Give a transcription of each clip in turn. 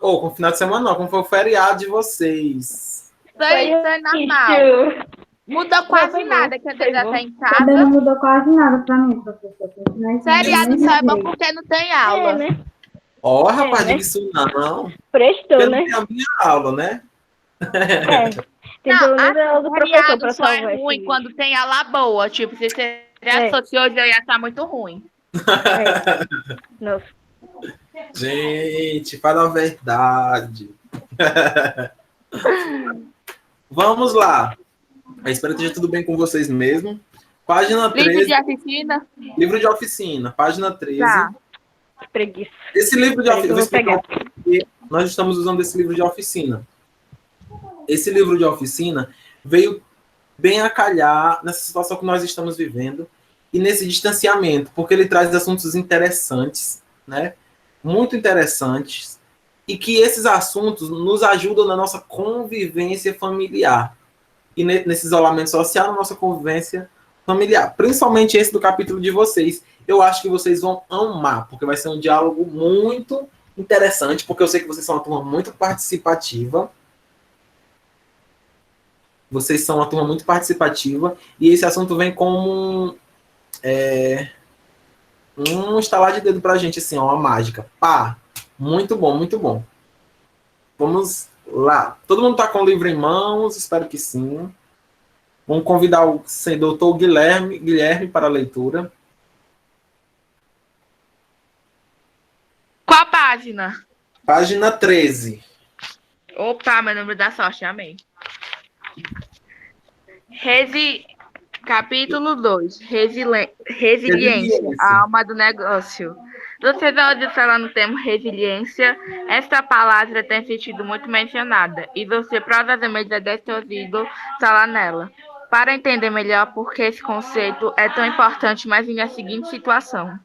Ou com o final de semana não, como foi o feriado de vocês. Isso é normal. Muda quase nada, que a gente já tá em Também casa. não mudou quase nada pra mim, professor. Continua ensinando do Feriado só mesmo é bom jeito. porque não tem aula. né? Ó, rapaz, né? diga isso não. Prestou, Porque não né? tem a minha aula, né? Tem Não, pelo menos a aula do professor feriado pra só é salvar esse ruim vídeo. quando tem aula boa. Tipo, se você É. fosse hoje, eu ia estar muito ruim. Nossa. Gente, fala a verdade. Vamos lá. Eu espero que esteja tudo bem com vocês mesmo. Página Livro 13, de oficina? livro de oficina, página 13. Tá. Preguiça. Esse livro de Peraí que oficina, eu vou vou explicar pegar. o porquê nós estamos usando esse livro de oficina. Esse livro de oficina veio bem a calhar nessa situação que nós estamos vivendo e nesse distanciamento, porque ele traz assuntos interessantes, né? Muito interessantes, e que esses assuntos nos ajudam na nossa convivência familiar e nesse isolamento social, na nossa convivência familiar. Principalmente esse do capítulo de vocês. Eu acho que vocês vão amar, porque vai ser um diálogo muito interessante, porque eu sei que vocês são uma turma muito participativa. Vocês são uma turma muito participativa, e esse assunto vem como um estalar de dedo pra gente, assim, ó, uma mágica. Pá! Muito bom, muito bom. Vamos lá. Todo mundo tá com o livro em mãos? Espero que sim. Vamos convidar o doutor Guilherme para a leitura. Qual página? Página 13. Opa, meu número da sorte, amém. Capítulo 2. Resiliência, a alma do negócio. Você já ouviu falar no termo resiliência? Esta palavra tem sido muito mencionada e você provavelmente já deve ter ouvido falar nela. Para entender melhor por que esse conceito é tão importante, mas em a seguinte situação.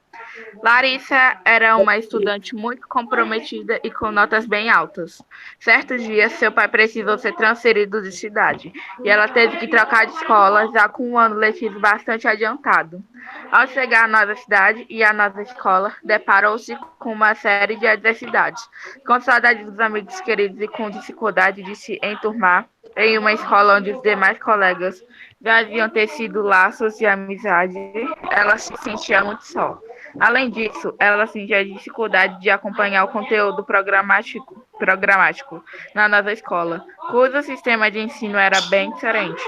Larissa era uma estudante muito comprometida e com notas bem altas. Certo dia, seu pai precisou ser transferido de cidade e ela teve que trocar de escola já com um ano letivo bastante adiantado. Ao chegar à nova cidade e à nova escola, deparou-se com uma série de adversidades. Com saudade dos amigos queridos e com dificuldade de se enturmar em uma escola onde os demais colegas já haviam tecido laços de amizade, ela se sentia muito só. Além disso, ela sentia dificuldade de acompanhar o conteúdo programático na nova escola, cujo sistema de ensino era bem diferente.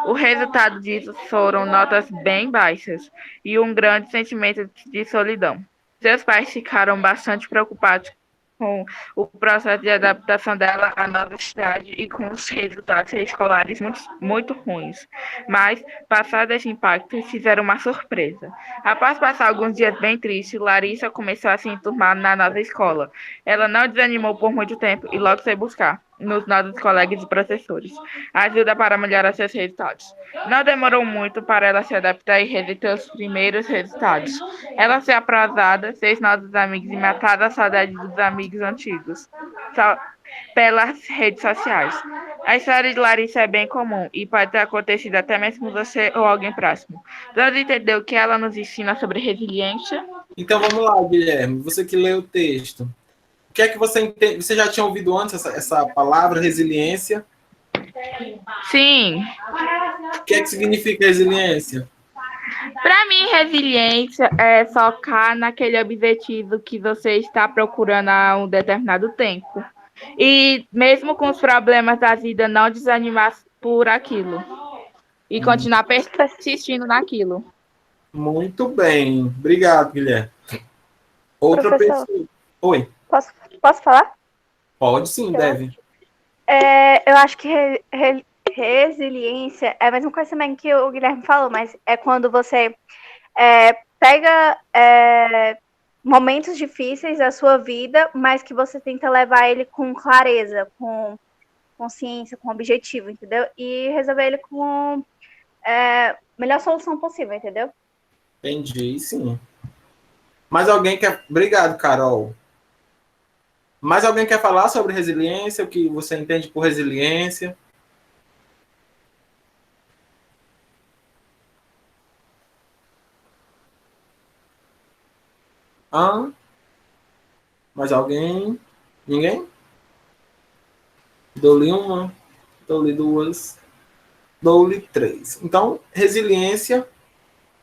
O resultado disso foram notas bem baixas e um grande sentimento de solidão. Seus pais ficaram bastante preocupados com o processo de adaptação dela à nova cidade e com os resultados escolares muito ruins. Mas, passado esse impacto, fizeram uma surpresa. Após passar alguns dias bem tristes, Larissa começou a se enturmar na nova escola. Ela não desanimou por muito tempo e logo foi buscar, nos novos colegas e professores, ajuda para melhorar seus resultados. Não demorou muito para ela se adaptar e rever os primeiros resultados. Ela foi aprovada, fez novos amigos e matada a saudade dos amigos antigos pelas redes sociais. A história de Larissa é bem comum e pode ter acontecido até mesmo com você ou alguém próximo. Vamos entender o que ela nos ensina sobre resiliência? Então vamos lá, Guilherme. Você que leu o texto. O que é que você entende? Você já tinha ouvido antes essa palavra, resiliência? Sim. O que é que significa resiliência? Para mim, resiliência é focar naquele objetivo que você está procurando há um determinado tempo. E mesmo com os problemas da vida, não desanimar por aquilo. E continuar persistindo naquilo. Muito bem. Obrigado, Guilherme. Outra Professor, pessoa. Oi. posso falar? Pode sim, deve. Eu acho que resiliência é a mesma coisa também que o Guilherme falou, mas é quando você pega momentos difíceis da sua vida, mas que você tenta levar ele com clareza, com consciência, com objetivo, entendeu? E resolver ele com melhor solução possível, entendeu? Entendi, sim. Mais alguém quer. Obrigado, Carol. Mais alguém quer falar sobre resiliência? O que você entende por resiliência? Mais alguém? Ninguém? Dou-lhe uma, dou-lhe duas, dou-lhe três. Então, resiliência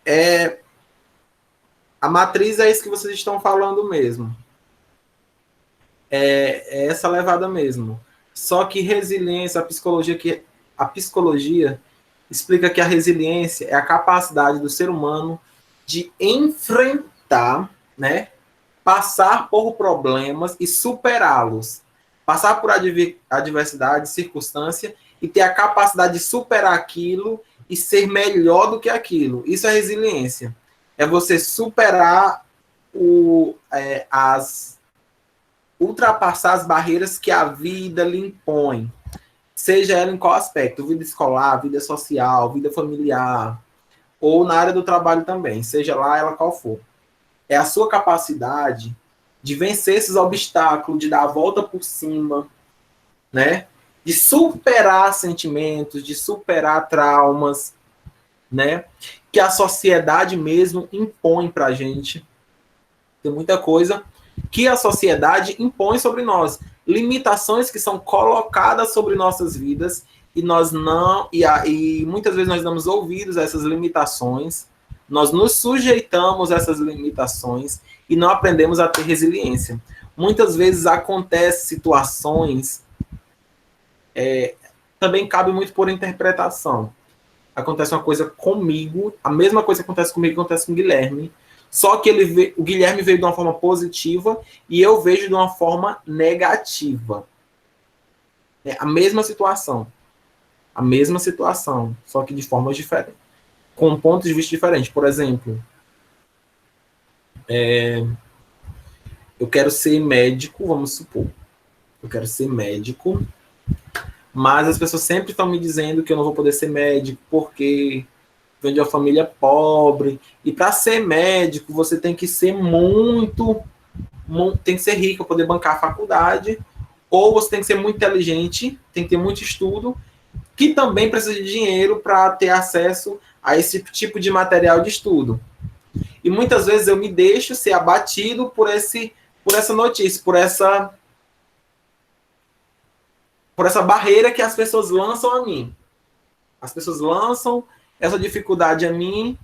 é... A matriz é isso que vocês estão falando mesmo. É essa levada mesmo. Só que resiliência, a psicologia explica que a resiliência é a capacidade do ser humano de enfrentar, né, passar por problemas e superá-los. Passar por adversidade, circunstância e ter a capacidade de superar aquilo e ser melhor do que aquilo. Isso é resiliência. É você superar ultrapassar as barreiras que a vida lhe impõe. Seja ela em qual aspecto, vida escolar, vida social, vida familiar, ou na área do trabalho também, seja lá ela qual for. É a sua capacidade de vencer esses obstáculos, de dar a volta por cima, né? De superar sentimentos, de superar traumas, né? Que a sociedade mesmo impõe pra gente. Tem muita coisa que a sociedade impõe sobre nós. Limitações que são colocadas sobre nossas vidas e nós não... E muitas vezes nós damos ouvidos a essas limitações, nós nos sujeitamos a essas limitações e não aprendemos a ter resiliência. Muitas vezes acontecem situações... também cabe muito por interpretação. Acontece uma coisa comigo, a mesma coisa que acontece comigo acontece com o Guilherme, só que o Guilherme veio de uma forma positiva e eu vejo de uma forma negativa. É a mesma situação. A mesma situação, só que de formas diferentes. Com pontos de vista diferentes. Por exemplo, eu quero ser médico, vamos supor. Eu quero ser médico, mas as pessoas sempre estão me dizendo que eu não vou poder ser médico porque venho de uma família pobre, e para ser médico você tem que ser tem que ser rico para poder bancar a faculdade, ou você tem que ser muito inteligente, tem que ter muito estudo, que também precisa de dinheiro para ter acesso a esse tipo de material de estudo. E muitas vezes eu me deixo ser abatido por essa notícia, por essa barreira que as pessoas lançam a mim. As pessoas lançam essa dificuldade a mim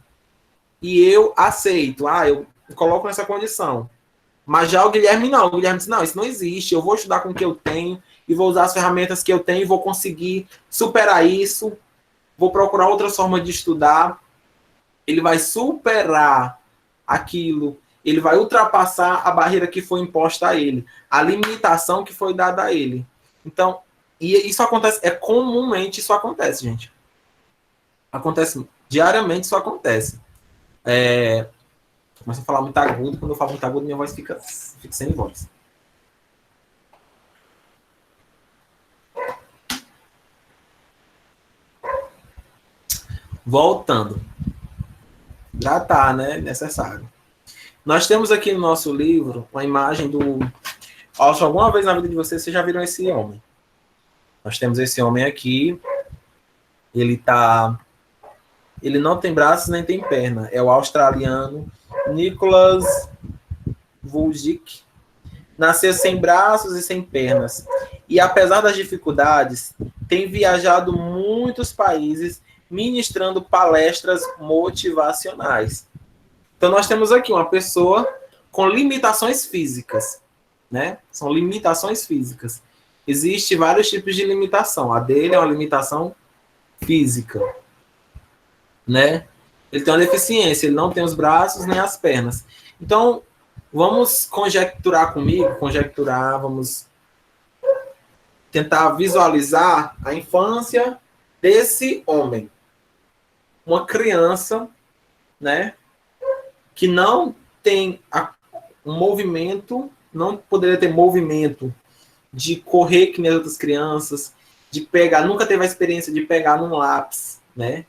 e eu aceito. Eu coloco nessa condição. Mas já o Guilherme não. O Guilherme diz, não, isso não existe. Eu vou estudar com o que eu tenho e vou usar as ferramentas que eu tenho e vou conseguir superar isso. Vou procurar outras formas de estudar. Ele vai superar aquilo. Ele vai ultrapassar a barreira que foi imposta a ele. A limitação que foi dada a ele. Então, e isso acontece, comumente isso acontece, gente. Acontece diariamente, isso acontece. Começo a falar muito agudo, quando eu falo muito agudo, minha voz fica sem voz. Voltando. Já tá, né? Necessário. Nós temos aqui no nosso livro uma imagem do... Acho que alguma vez na vida de vocês já viram esse homem. Nós temos esse homem aqui. Ele não tem braços nem tem perna. É o australiano Nicholas Vujicic. Nasceu sem braços e sem pernas. E apesar das dificuldades, tem viajado muitos países ministrando palestras motivacionais. Então nós temos aqui uma pessoa com limitações físicas, né? São limitações físicas. Existem vários tipos de limitação. A dele é uma limitação física, né? Ele tem uma deficiência, ele não tem os braços nem as pernas. Então, vamos conjecturar comigo, vamos tentar visualizar a infância desse homem. Uma criança, né, que não tem um movimento, não poderia ter movimento de correr que nem as outras crianças, de pegar, nunca teve a experiência de pegar num lápis, né,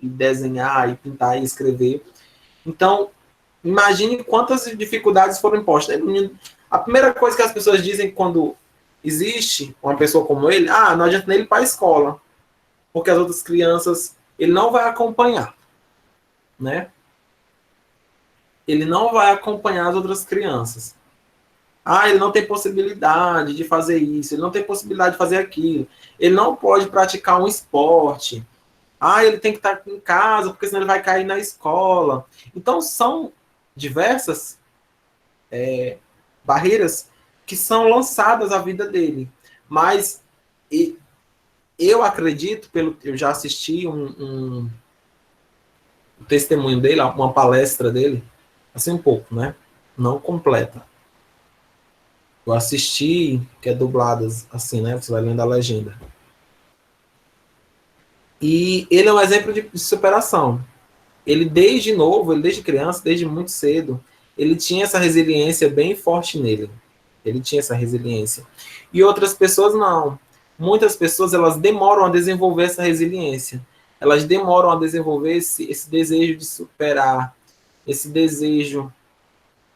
e desenhar, e pintar, e escrever. Então, imagine quantas dificuldades foram impostas. A primeira coisa que as pessoas dizem quando existe uma pessoa como ele, não adianta ele ir para a escola, porque as outras crianças, ele não vai acompanhar, né? Ele não vai acompanhar as outras crianças. Ah, ele não tem possibilidade de fazer isso, ele não tem possibilidade de fazer aquilo, ele não pode praticar um esporte. Ah, ele tem que estar em casa, porque senão ele vai cair na escola. Então, são diversas barreiras que são lançadas à vida dele. Mas eu acredito, eu já assisti um testemunho dele, uma palestra dele, assim um pouco, né? Não completa. Eu assisti, que é dubladas assim, né? Você vai lendo a legenda. E ele é um exemplo de superação. Ele desde novo, ele desde criança, desde muito cedo, ele tinha essa resiliência bem forte nele. Ele tinha essa resiliência. E outras pessoas não. Muitas pessoas, elas demoram a desenvolver essa resiliência. Elas demoram a desenvolver esse desejo de superar, esse desejo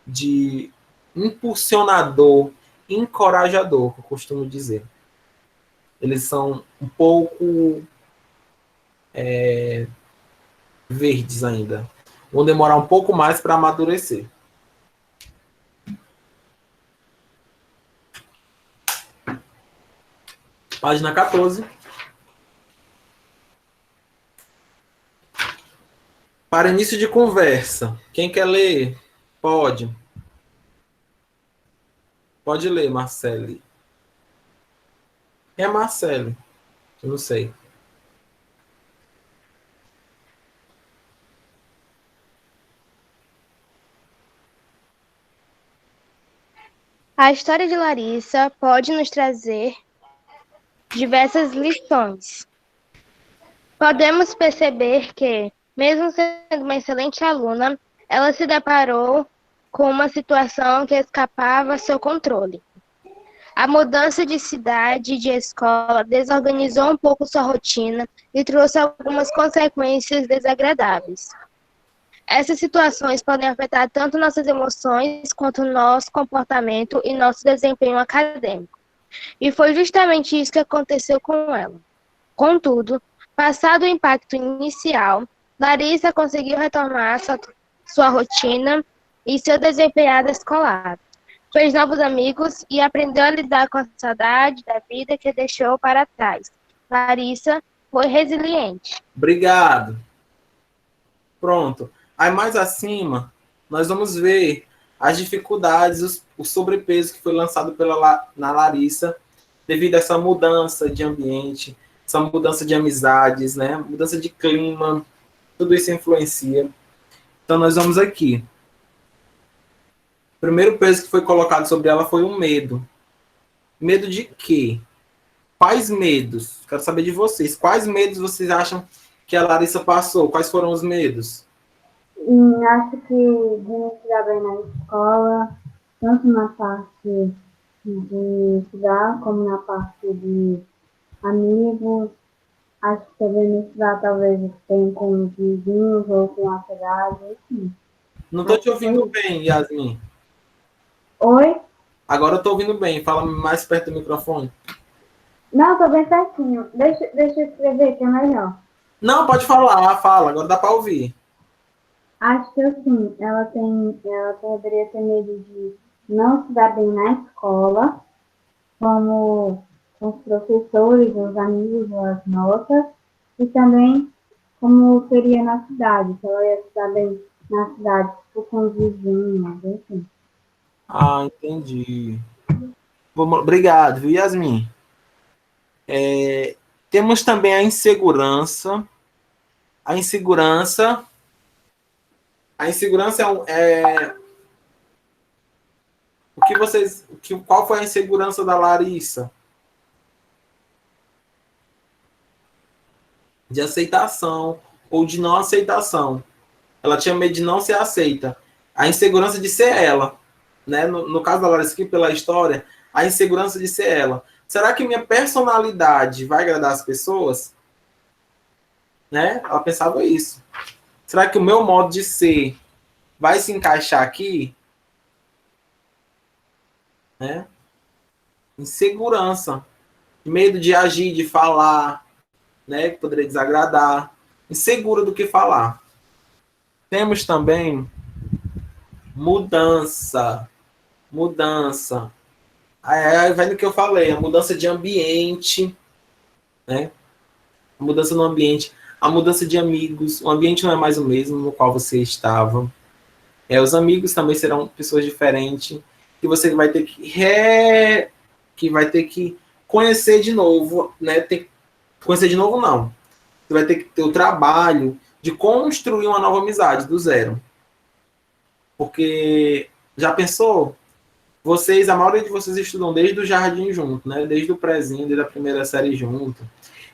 de impulsionador, encorajador, que eu costumo dizer. Eles são um pouco verdes ainda. Vão demorar um pouco mais para amadurecer. Página 14. Para início de conversa. Quem quer ler? Pode. Pode ler, Marcele. Quem é Marcele? Eu não sei. A história de Larissa pode nos trazer diversas lições. Podemos perceber que, mesmo sendo uma excelente aluna, ela se deparou com uma situação que escapava ao seu controle. A mudança de cidade e de escola desorganizou um pouco sua rotina e trouxe algumas consequências desagradáveis. Essas situações podem afetar tanto nossas emoções quanto nosso comportamento e nosso desempenho acadêmico. E foi justamente isso que aconteceu com ela. Contudo, passado o impacto inicial, Larissa conseguiu retomar sua rotina e seu desempenho escolar. Fez novos amigos e aprendeu a lidar com a saudade da vida que deixou para trás. Larissa foi resiliente. Obrigado. Pronto. Aí mais acima, nós vamos ver as dificuldades, o sobrepeso que foi lançado na Larissa, devido a essa mudança de ambiente, essa mudança de amizades, né? Mudança de clima, tudo isso influencia. Então nós vamos aqui. O primeiro peso que foi colocado sobre ela foi o medo. Medo de quê? Quais medos? Quero saber de vocês. Quais medos vocês acham que a Larissa passou? Quais foram os medos? Acho que de não estudar bem na escola, tanto na parte de estudar como na parte de amigos. Acho que também não estudar talvez tem com os vizinhos ou com a cidade, enfim. Não estou te ouvindo bem, Yasmin. Oi? Agora eu estou ouvindo bem. Fala mais perto do microfone. Não, tô bem certinho. Deixa eu escrever que é melhor. Não, pode falar. Fala. Agora dá para ouvir. Acho que assim, ela poderia ter medo de não se dar bem na escola, como com os professores, os amigos, as notas, e também como seria na cidade, se ela ia se dar bem na cidade, tipo, com os vizinhos, enfim. Ah, entendi. Obrigado, viu, Yasmin? Temos também a insegurança. A insegurança qual foi a insegurança da Larissa? De aceitação ou de não aceitação. Ela tinha medo de não ser aceita. A insegurança de ser ela, né? No caso da Larissa aqui, pela história, a insegurança de ser ela. Será que minha personalidade vai agradar as pessoas? Né? Ela pensava isso. Será que o meu modo de ser vai se encaixar aqui? Né? Insegurança. Medo de agir, de falar, né? Que poderia desagradar. Insegura do que falar. Temos também mudança. mudança. Aí vai no que eu falei, a mudança de ambiente, né? A mudança no ambiente, a mudança de amigos, o ambiente não é mais o mesmo no qual você estava. Os amigos também serão pessoas diferentes, que você vai ter que conhecer de novo, né? Conhecer de novo não. Você vai ter que ter o trabalho de construir uma nova amizade do zero. Porque já pensou? A maioria de vocês estudam desde o jardim junto, né? Desde o prézinho, desde a primeira série junto.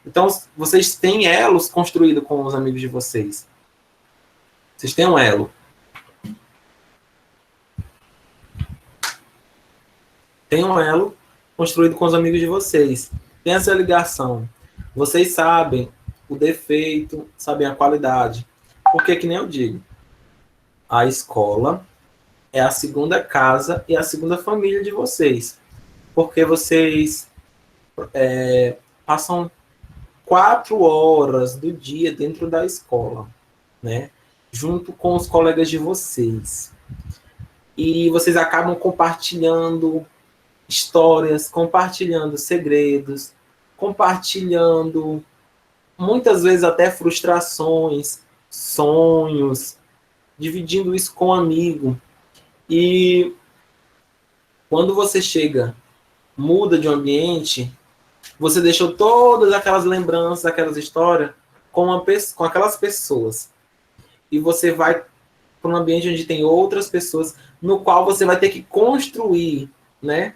Então, vocês têm elos construídos com os amigos de vocês. Vocês têm um elo. Tem um elo construído com os amigos de vocês. Tem essa ligação. Vocês sabem o defeito, sabem a qualidade. Porque, que nem eu digo, a escola é a segunda casa e a segunda família de vocês. Porque vocês passam 4 horas do dia dentro da escola, né? Junto com os colegas de vocês. E vocês acabam compartilhando histórias, compartilhando segredos, compartilhando muitas vezes até frustrações, sonhos, dividindo isso com um amigo. E quando você muda de um ambiente, você deixou todas aquelas lembranças, aquelas histórias com aquelas pessoas. E você vai para um ambiente onde tem outras pessoas, no qual você vai ter que construir, né?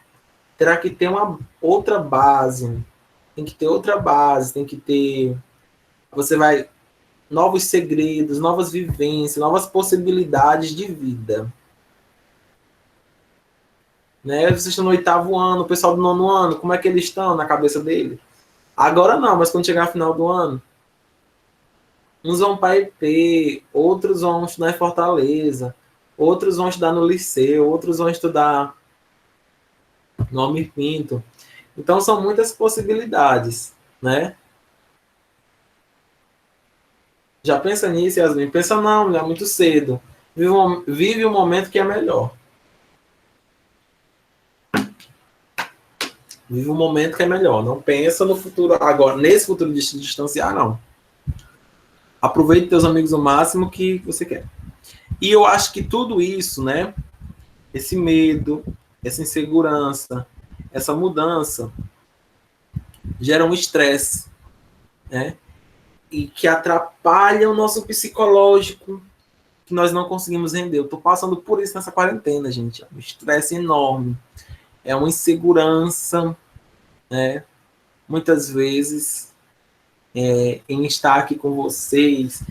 Terá que ter uma outra base. Tem que ter outra base, tem que ter... novos segredos, novas vivências, novas possibilidades de vida. Né? Vocês estão no 8º ano, o pessoal do 9º ano, como é que eles estão na cabeça dele? Agora não, mas quando chegar no final do ano, uns vão para IP, outros vão estudar em Fortaleza, outros vão estudar no liceu, outros vão estudar no Almir Pinto. Então são muitas possibilidades, né? Já pensa nisso, Yasmin? Pensa não, já é muito cedo. Vive o momento que é melhor. Vive o momento que é melhor. Não pensa no futuro agora, nesse futuro de se distanciar, não. Aproveite teus amigos o máximo que você quer. E eu acho que tudo isso, né? Esse medo, essa insegurança, essa mudança, gera um estresse, né? E que atrapalha o nosso psicológico, que nós não conseguimos render. Eu tô passando por isso nessa quarentena, gente. É um estresse enorme. É uma insegurança, né? Muitas vezes, em estar aqui com vocês.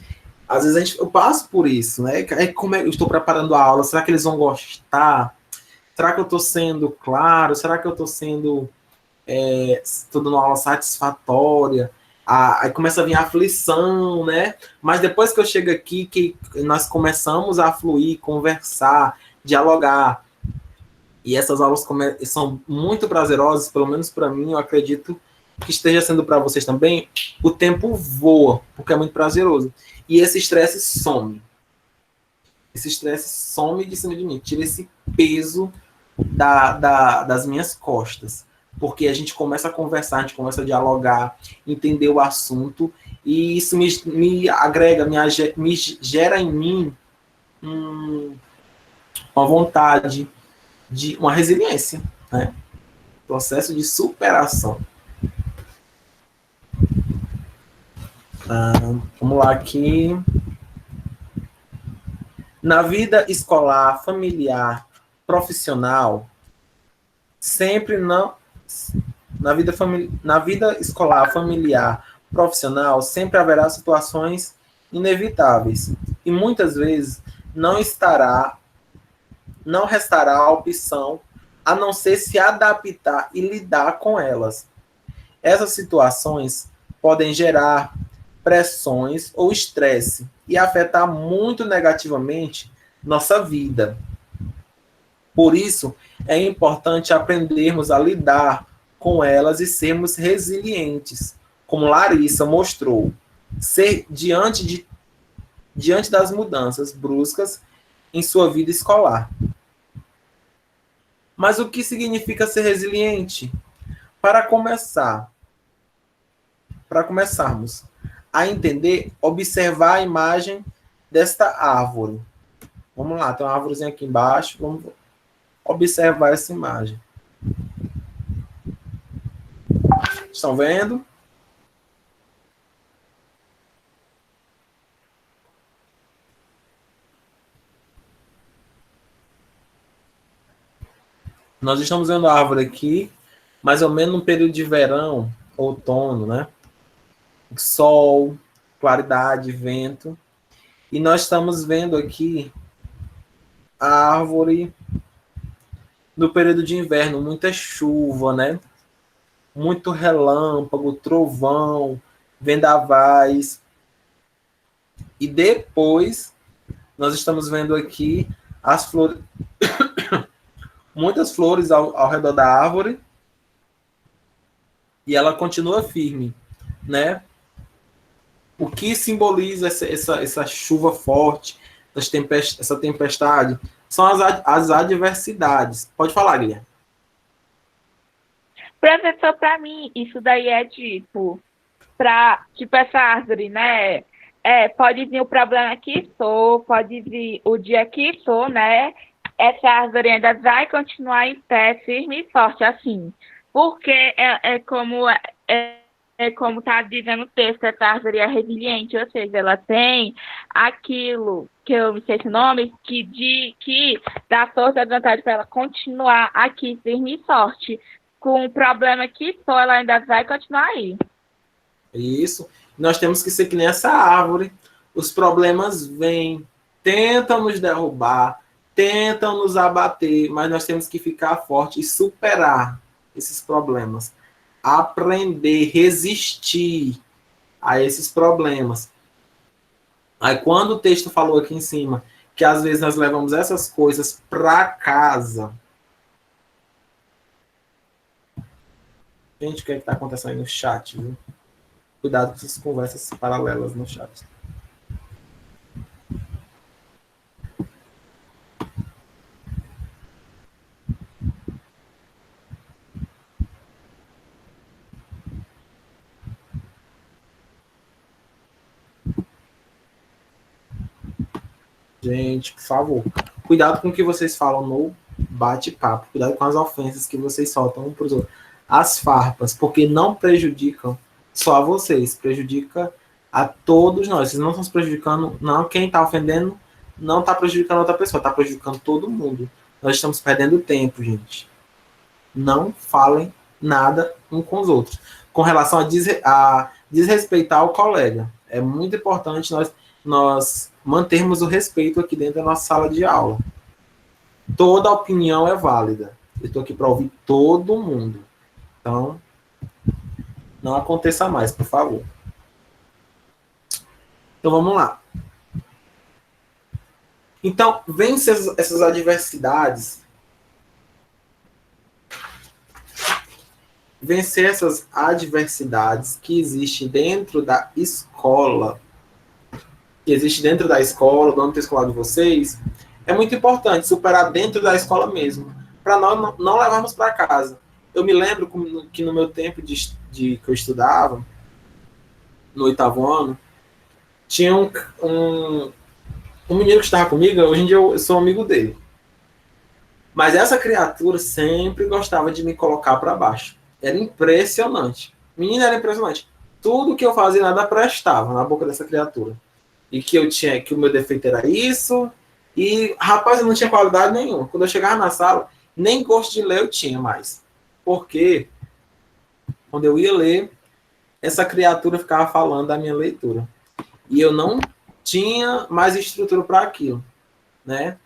Às vezes eu passo por isso, né? Como eu estou preparando a aula, será que eles vão gostar? Será que eu estou sendo claro? Será que eu estou sendo dando uma aula satisfatória? Aí começa a vir a aflição, né? Mas depois que eu chego aqui, que nós começamos a fluir, conversar, dialogar, e essas aulas são muito prazerosas, pelo menos para mim, eu acredito que esteja sendo para vocês também, o tempo voa, porque é muito prazeroso. E esse estresse some. Esse estresse some de cima de mim, tira esse peso das minhas costas. Porque a gente começa a conversar, a gente começa a dialogar, entender o assunto, e isso me agrega, me gera em mim uma vontade, uma resiliência, né? Processo de superação. Vamos lá aqui. Na vida escolar, familiar, profissional, na vida escolar, familiar, profissional, sempre haverá situações inevitáveis. E muitas vezes não restará a opção a não ser se adaptar e lidar com elas. Essas situações podem gerar pressões ou estresse e afetar muito negativamente nossa vida. Por isso, é importante aprendermos a lidar com elas e sermos resilientes, como Larissa mostrou, diante das mudanças bruscas em sua vida escolar. Mas o que significa ser resiliente? Para começarmos a entender, observar a imagem desta árvore. Vamos lá, tem uma árvorezinha aqui embaixo, vamos observar essa imagem. Estão vendo? Nós estamos vendo a árvore aqui, mais ou menos no período de verão, outono, né? Sol, claridade, vento. E nós estamos vendo aqui a árvore no período de inverno, muita chuva, né? Muito relâmpago, trovão, vendavais. E depois nós estamos vendo aqui as flores, muitas flores ao redor da árvore, e ela continua firme, né? O que simboliza essa chuva forte, essa tempestade? São as adversidades. Pode falar, Guilherme. Professor, para mim, isso daí é tipo essa árvore, né? Pode vir o problema que for, pode vir o dia que for, né? Essa árvore ainda vai continuar em pé, firme e forte, assim. Porque como está dizendo o texto, essa árvore é resiliente, ou seja, ela tem aquilo que eu me esqueci o nome, que dá força de vontade para ela continuar aqui firme e forte. Com o problema que for, ela ainda vai continuar aí. Isso. Nós temos que ser que nem essa árvore. Os problemas vêm, tentam nos derrubar, tentam nos abater, mas nós temos que ficar forte e superar esses problemas. Aprender, resistir a esses problemas. Aí quando o texto falou aqui em cima que às vezes nós levamos essas coisas para casa. Gente, o que é que está acontecendo aí no chat, viu? Cuidado com essas conversas paralelas no chat. Gente, por favor, cuidado com o que vocês falam no bate-papo. Cuidado com as ofensas que vocês soltam um para os outros. As farpas, porque não prejudicam só a vocês, prejudica a todos nós. Vocês não estão se prejudicando, não. Quem está ofendendo não está prejudicando outra pessoa, está prejudicando todo mundo. Nós estamos perdendo tempo, gente. Não falem nada um com os outros. Com relação a desrespeitar o colega. É muito importante nós mantermos o respeito aqui dentro da nossa sala de aula. Toda opinião é válida. Eu estou aqui para ouvir todo mundo. Então, não aconteça mais, por favor. Então, vamos lá. Então, vencer essas adversidades. Vencer essas adversidades que existem dentro da escola, do âmbito escolar de vocês, é muito importante superar dentro da escola mesmo, para nós não levarmos para casa. Eu me lembro que no meu tempo que eu estudava, no 8º ano, tinha um menino que estava comigo, hoje em dia eu sou amigo dele. Mas essa criatura sempre gostava de me colocar para baixo. Era impressionante. O menino era impressionante. Tudo que eu fazia, nada prestava na boca dessa criatura. E que o meu defeito era isso. E, rapaz, eu não tinha qualidade nenhuma. Quando eu chegava na sala, nem gosto de ler eu tinha mais. Porque quando eu ia ler, essa criatura ficava falando da minha leitura. E eu não tinha mais estrutura para aquilo, né?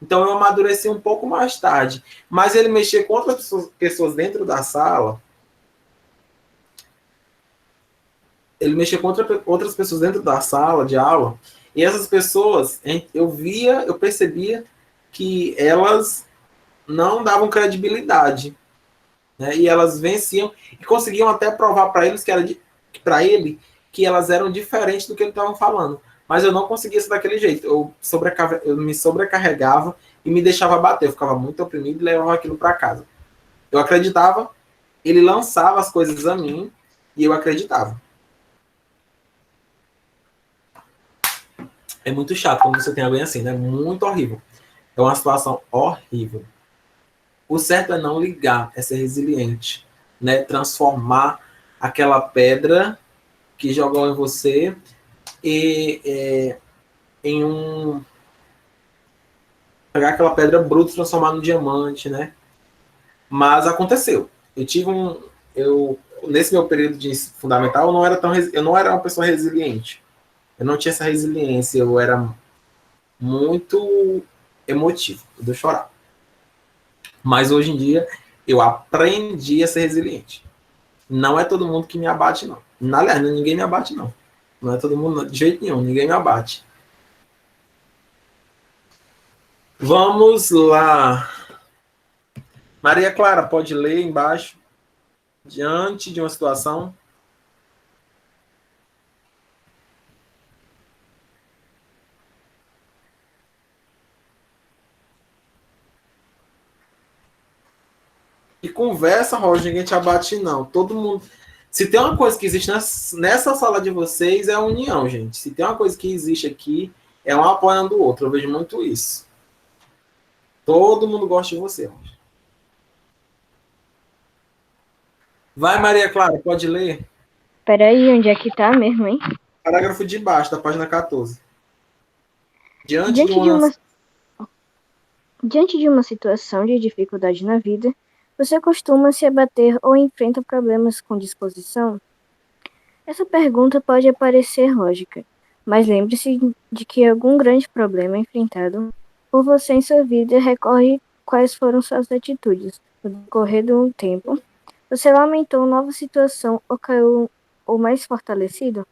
Então eu amadureci um pouco mais tarde. Mas ele mexia com outras pessoas dentro da sala. Ele mexia com outras pessoas dentro da sala de aula. E essas pessoas, eu percebia que elas não davam credibilidade, né? E elas venciam e conseguiam até provar para ele que elas eram diferentes do que ele estava falando. Mas eu não conseguia ser daquele jeito. Eu me sobrecarregava e me deixava bater. Eu ficava muito oprimido e levava aquilo para casa. Eu acreditava, ele lançava as coisas a mim e eu acreditava. É muito chato quando você tem alguém assim, né? Muito horrível. É uma situação horrível. O certo é não ligar, é ser resiliente, né? Transformar aquela pedra que jogou em você em um... Pegar aquela pedra bruta e transformar no diamante, né? Mas aconteceu. Eu tive nesse meu período de fundamental, eu não era uma pessoa resiliente. Eu não tinha essa resiliência, eu era muito emotivo, eu chorar. Mas hoje em dia, eu aprendi a ser resiliente. Não é todo mundo que me abate, não. Aliás, ninguém me abate, não. Não é todo mundo, de jeito nenhum, ninguém me abate. Vamos lá. Maria Clara, pode ler embaixo. Diante de uma situação. E conversa, Roger, ninguém te abate, não. Todo mundo. Se tem uma coisa que existe nessa sala de vocês, é a união, gente. Se tem uma coisa que existe aqui, é um apoiando o outro. Eu vejo muito isso. Todo mundo gosta de você, Roger. Vai, Maria Clara, pode ler? Peraí, onde é que tá mesmo, hein? Parágrafo de baixo, da página 14. Diante de uma situação de dificuldade na vida, você costuma se abater ou enfrenta problemas com disposição? Essa pergunta pode parecer lógica, mas lembre-se de que algum grande problema enfrentado por você em sua vida recorre quais foram suas atitudes. No decorrer do tempo, você lamentou nova situação ou caiu ou mais fortalecido?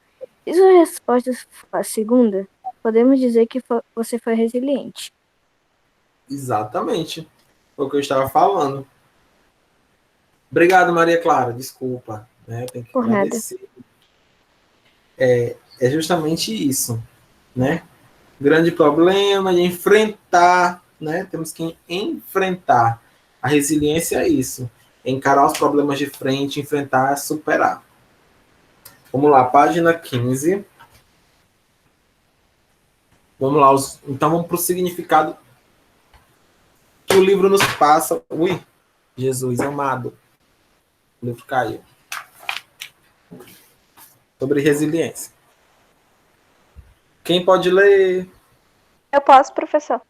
Se sua resposta for a segunda, podemos dizer que você foi resiliente. Exatamente. Foi o que eu estava falando. Obrigado, Maria Clara. Desculpa. Né? Tem que Por nada. agradecer. É justamente isso. Né? Grande problema de enfrentar. Né? Temos que enfrentar. A resiliência é isso. Encarar os problemas de frente, enfrentar, superar. Vamos lá, página 15. Vamos lá. Então vamos para o significado que o livro nos passa. Ui, Jesus amado. O livro caiu. Sobre resiliência. Quem pode ler? Eu posso, professor.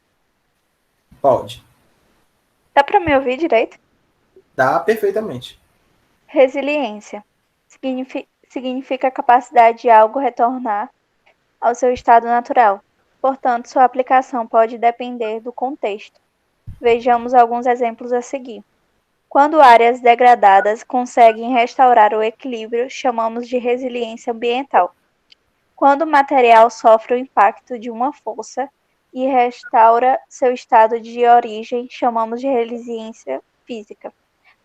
Pode. Dá para me ouvir direito? Dá perfeitamente. Resiliência significa a capacidade de algo retornar ao seu estado natural. Portanto, sua aplicação pode depender do contexto. Vejamos alguns exemplos a seguir. Quando áreas degradadas conseguem restaurar o equilíbrio, chamamos de resiliência ambiental. Quando o material sofre o impacto de uma força e restaura seu estado de origem, chamamos de resiliência física.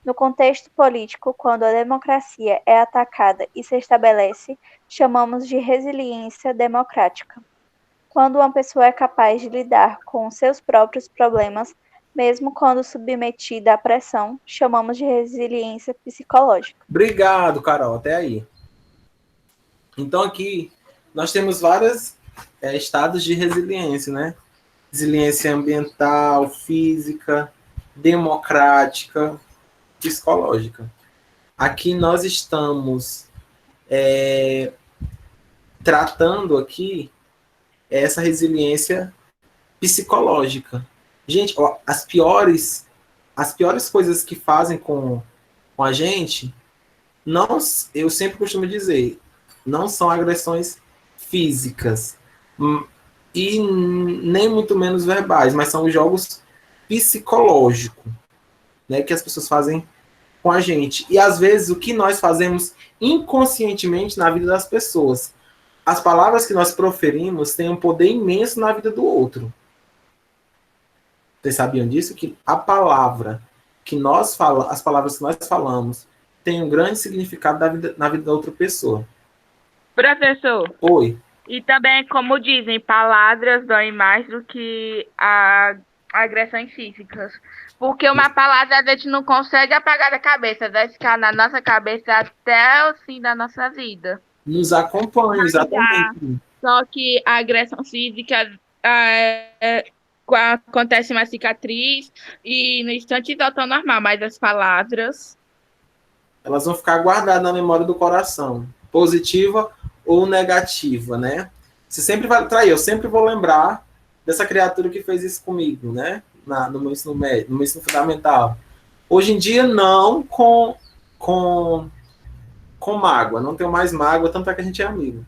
No contexto político, quando a democracia é atacada e se estabelece, chamamos de resiliência democrática. Quando uma pessoa é capaz de lidar com seus próprios problemas, mesmo quando submetida à pressão, chamamos de resiliência psicológica. Obrigado, Carol. Até aí. Então, aqui, nós temos vários estados de resiliência, né? Resiliência ambiental, física, democrática, psicológica. Aqui nós estamos tratando aqui essa resiliência psicológica. Gente, ó, as piores coisas que fazem com a gente, não, eu sempre costumo dizer, não são agressões físicas e nem muito menos verbais, mas são jogos psicológicos, né, que as pessoas fazem com a gente. E às vezes o que nós fazemos inconscientemente na vida das pessoas. As palavras que nós proferimos têm um poder imenso na vida do outro. Vocês sabiam disso? Que a palavra que nós falamos, as palavras que nós falamos, têm um grande significado na vida da outra pessoa. Professor. Oi. E também, como dizem, palavras doem mais do que a agressões físicas. Porque uma palavra a gente não consegue apagar da cabeça, vai ficar na nossa cabeça até o fim da nossa vida. Nos acompanha, exatamente. Só que a agressão física acontece uma cicatriz e no instante volta ao normal, mas as palavras. Elas vão ficar guardadas na memória do coração, positiva ou negativa, né? Você sempre vai trair, eu sempre vou lembrar dessa criatura que fez isso comigo, né? No meu ensino médio, no meu ensino fundamental. Hoje em dia, não com mágoa, não tenho mais mágoa, tanto é que a gente é amigo.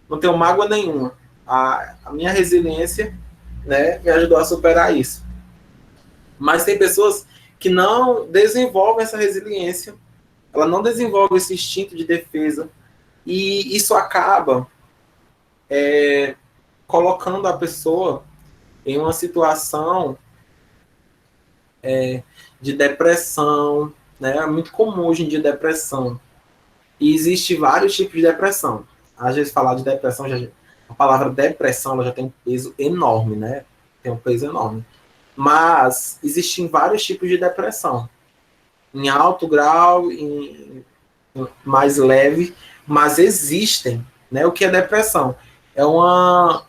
Não tenho mágoa nenhuma. A minha resiliência, né, me ajudou a superar isso. Mas tem pessoas que não desenvolvem essa resiliência, ela não desenvolve esse instinto de defesa, e isso acaba colocando a pessoa em uma situação de depressão, né? É muito comum hoje em dia depressão. E existe vários tipos de depressão. Às vezes falar de depressão, a palavra depressão ela já tem um peso enorme, né? Tem um peso enorme. Mas existem vários tipos de depressão. Em alto grau, em mais leve, mas existem, né? O que é depressão? É uma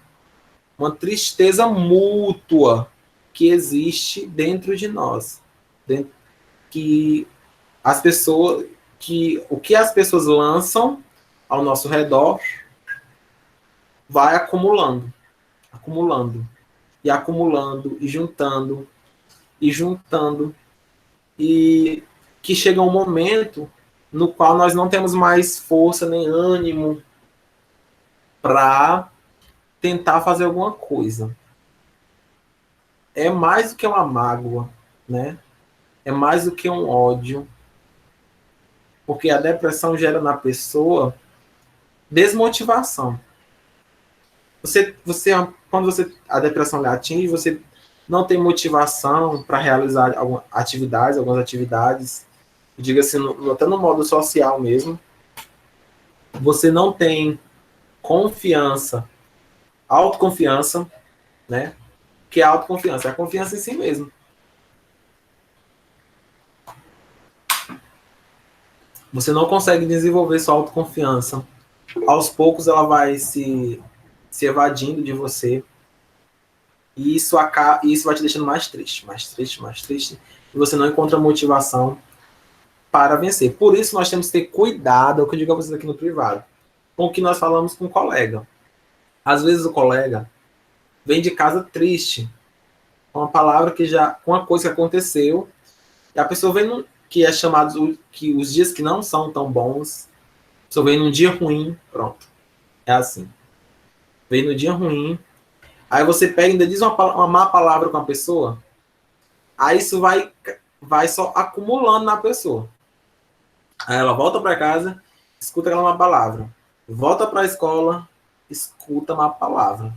tristeza mútua que existe dentro de nós, que as pessoas, que o que as pessoas lançam ao nosso redor vai acumulando, acumulando e acumulando e juntando e que chega um momento no qual nós não temos mais força nem ânimo para tentar fazer alguma coisa. É mais do que uma mágoa, né? É mais do que um ódio, porque a depressão gera na pessoa desmotivação. Quando a depressão lhe atinge, você não tem motivação para realizar algumas atividades, diga-se até no modo social mesmo. Você não tem confiança, autoconfiança, né? Que é a autoconfiança, é a confiança em si mesmo. Você não consegue desenvolver sua autoconfiança. Aos poucos ela vai se evadindo de você. E isso vai te deixando mais triste, mais triste, mais triste. E você não encontra motivação para vencer. Por isso nós temos que ter cuidado, é o que eu digo a vocês aqui no privado, com o que nós falamos com o colega. Às vezes o colega vem de casa triste, com uma palavra com uma coisa que aconteceu, e a pessoa vem que é chamado que os dias que não são tão bons, a pessoa vem num dia ruim, pronto. É assim. Vem no dia ruim, aí você pega e ainda diz uma má palavra com a pessoa, aí isso vai só acumulando na pessoa. Aí ela volta para casa, escuta aquela má palavra. Volta para a escola, escuta uma palavra.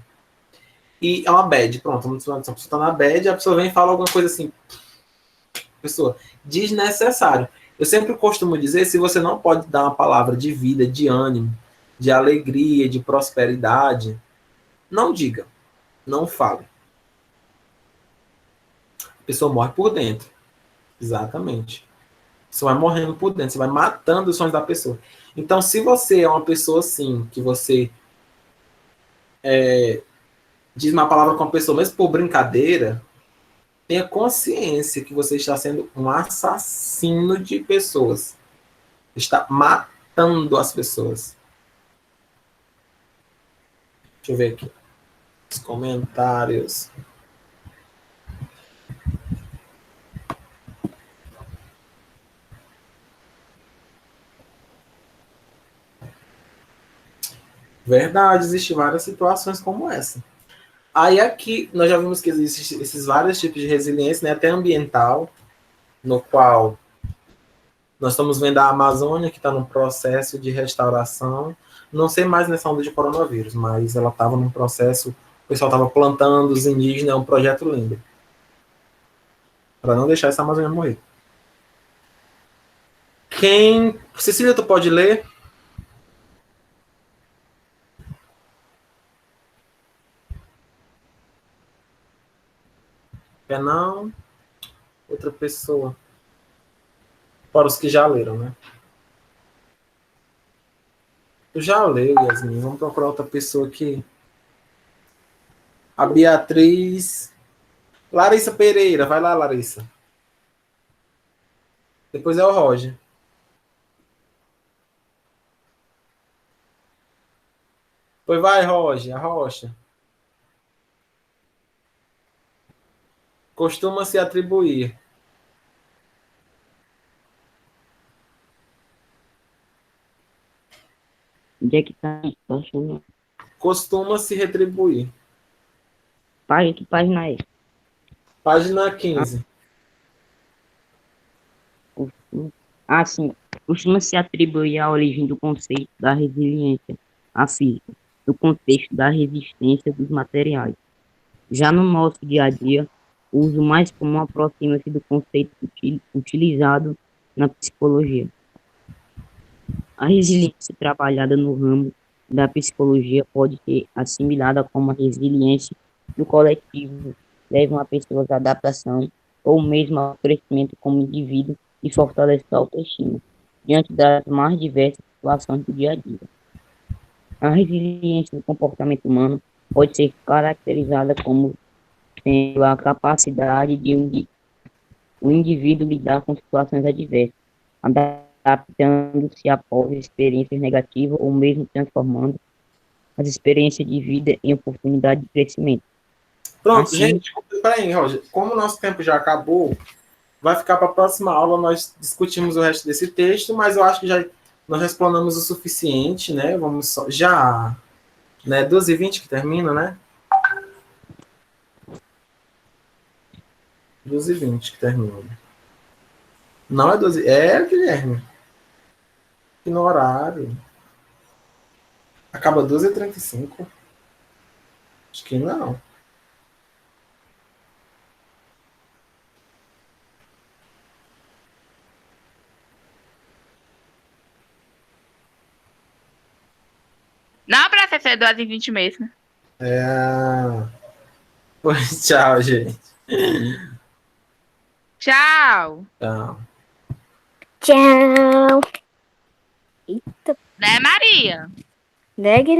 E é uma bad, pronto. A pessoa está na bad, a pessoa vem e fala alguma coisa assim. Pessoa, desnecessário. Eu sempre costumo dizer, se você não pode dar uma palavra de vida, de ânimo, de alegria, de prosperidade, não diga, não fale. A pessoa morre por dentro. Exatamente. Você vai morrendo por dentro, você vai matando os sonhos da pessoa. Então, se você é uma pessoa assim, que você diz uma palavra com a pessoa, mesmo por brincadeira, tenha consciência que você está sendo um assassino de pessoas. Está matando as pessoas. Deixa eu ver aqui. Os comentários. Verdade, existem várias situações como essa. Aí aqui, nós já vimos que existem esses vários tipos de resiliência, né, até ambiental, no qual nós estamos vendo a Amazônia, que está num processo de restauração. Não sei mais nessa onda de coronavírus, mas ela estava num processo, o pessoal estava plantando os indígenas, é um projeto lindo. Para não deixar essa Amazônia morrer. Cecília, tu pode ler? Quer não? Outra pessoa. Para os que já leram, né? Tu já leu, Yasmin. Vamos procurar outra pessoa aqui. A Beatriz. Larissa Pereira. Vai lá, Larissa. Depois é o Roger. Pois vai, Roger. A Rocha. Costuma se atribuir. Onde é que tá? Tá achando? Costuma se retribuir. Que página é? Página 15. Sim. Costuma se atribuir a origem do conceito da resiliência à física, no contexto da resistência dos materiais. Já no nosso dia a dia, o uso mais comum aproxima-se do conceito utilizado na psicologia. A resiliência trabalhada no ramo da psicologia pode ser assimilada como a resiliência do coletivo, leva a pessoas à adaptação ou mesmo ao crescimento como indivíduo e fortalece a autoestima diante das mais diversas situações do dia a dia. A resiliência do comportamento humano pode ser caracterizada como tendo a capacidade de o indivíduo lidar com situações adversas, adaptando-se após experiências negativas ou mesmo transformando as experiências de vida em oportunidade de crescimento. Pronto, Assim, gente. Peraí, Roger. Como o nosso tempo já acabou, vai ficar para a próxima aula. Nós discutimos o resto desse texto, mas eu acho que já nós explanamos o suficiente, né? Vamos só. Já. Né, 12h20 que termina, né? 12h20 que termina. Não é 12. É, Guilherme. Que no horário. Acaba 12h35. Acho que não. Não pra ser 2h20 mesmo. É. Pois tchau, gente. Tchau. Tchau. Tchau. Né, Maria? Né,